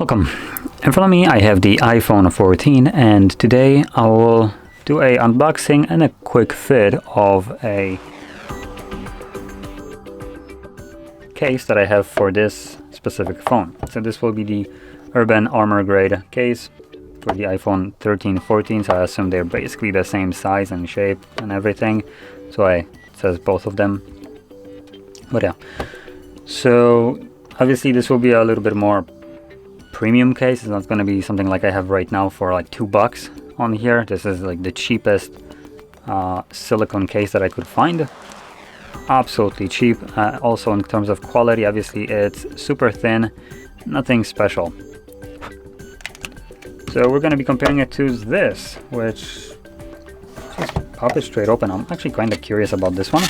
Welcome. In front of me I have the iPhone 14, and today I will do a unboxing and a quick fit of a case that I have for this specific phone. So this will be the Urban Armor grade case for the iPhone 13, 14, so I assume they're basically the same size and shape and everything. So it says both of them. But yeah, so obviously this will be a little bit more premium case. It's not going to be something like I have right now for like $2 on here. This is like the cheapest silicone case that I could find. Absolutely cheap. Also in terms of quality, obviously it's super thin, nothing special. So we're going to be comparing it to this, which just pop it straight open. I'm actually kind of curious about this one.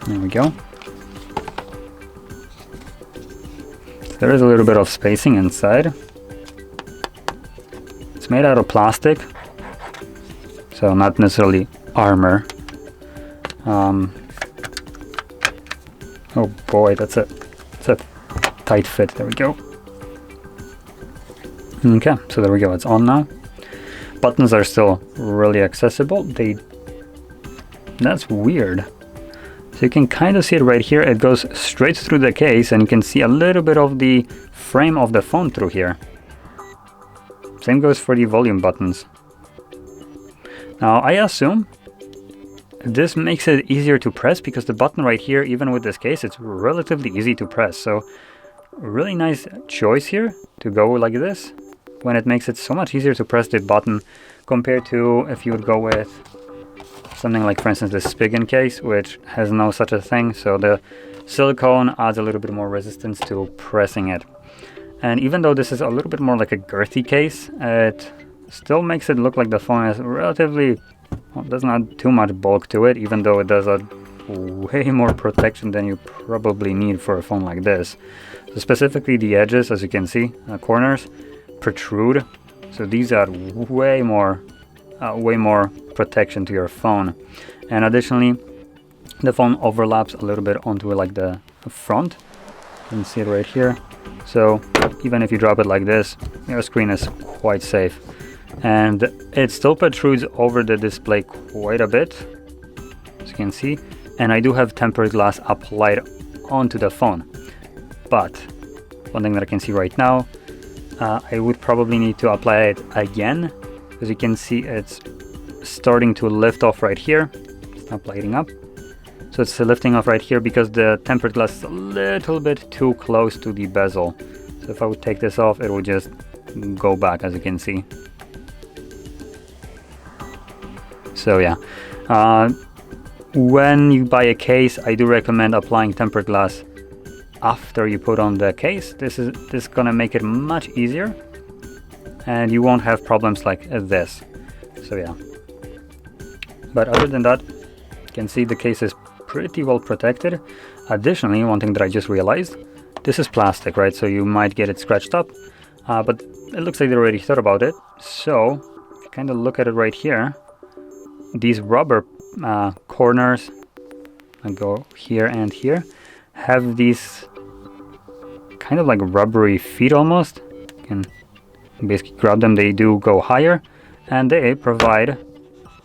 There we go. There is a little bit of spacing inside. It's made out of plastic, so not necessarily armor. Oh boy, that's a tight fit. There we go. Okay, so there we go. It's on now. Buttons are still really accessible. That's weird. So you can kind of see it right here. It goes straight through the case, and you can see a little bit of the frame of the phone through here. Same goes for the volume buttons. Now I assume this makes it easier to press because the button right here, even with this case, it's relatively easy to press. So really nice choice here to go like this, when it makes it so much easier to press the button compared to if you would go with something like, for instance, this Spigen case, which has no such a thing. So the silicone adds a little bit more resistance to pressing it. And even though this is a little bit more like a girthy case, it still makes it look like the phone is relatively, well, doesn't add too much bulk to it, even though it does add way more protection than you probably need for a phone like this. So specifically the edges, as you can see, corners protrude. So these add way more protection to your phone. And additionally, the phone overlaps a little bit onto like the front. You can see it right here. So even if you drop it like this, your screen is quite safe. And it still protrudes over the display quite a bit, as you can see. And I do have tempered glass applied onto the phone. But one thing that I can see right now, I would probably need to apply it again. As you can see, it's starting to lift off right here. It's not lighting up. So it's lifting off right here because the tempered glass is a little bit too close to the bezel. So if I would take this off, it would just go back, as you can see. So yeah, when you buy a case, I do recommend applying tempered glass after you put on the case. This is gonna make it much easier, and you won't have problems like this. So yeah, but other than that, you can see the case is pretty well protected. Additionally, one thing that I just realized, this is plastic, right? So you might get it scratched up, but it looks like they already thought about it. So if you kind of look at it right here, these rubber corners, and go here and here, have these kind of like rubbery feet almost. You can basically grab them, they do go higher, and they provide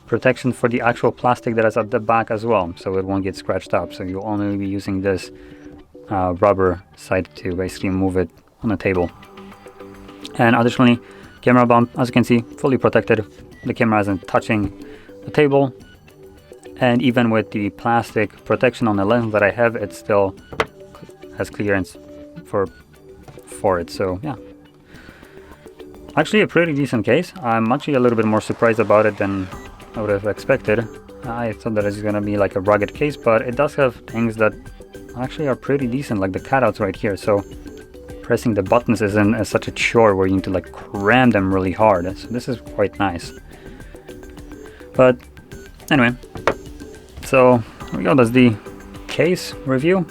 protection for the actual plastic that is at the back as well, so it won't get scratched up. So you'll only be using this rubber side to basically move it on the table. And additionally, camera bump, as you can see, fully protected. The camera isn't touching the table, and even with the plastic protection on the lens that I have, it still has clearance for it. So yeah, actually a pretty decent case. I'm actually a little bit more surprised about it than I would have expected. I thought that it's gonna be like a rugged case, but it does have things that actually are pretty decent, like the cutouts right here. So pressing the buttons isn't such a chore where you need to like cram them really hard. So this is quite nice. But anyway, so there we go. That's the case review.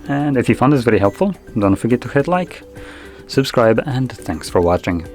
And if you found this very helpful, don't forget to hit like, subscribe, and thanks for watching.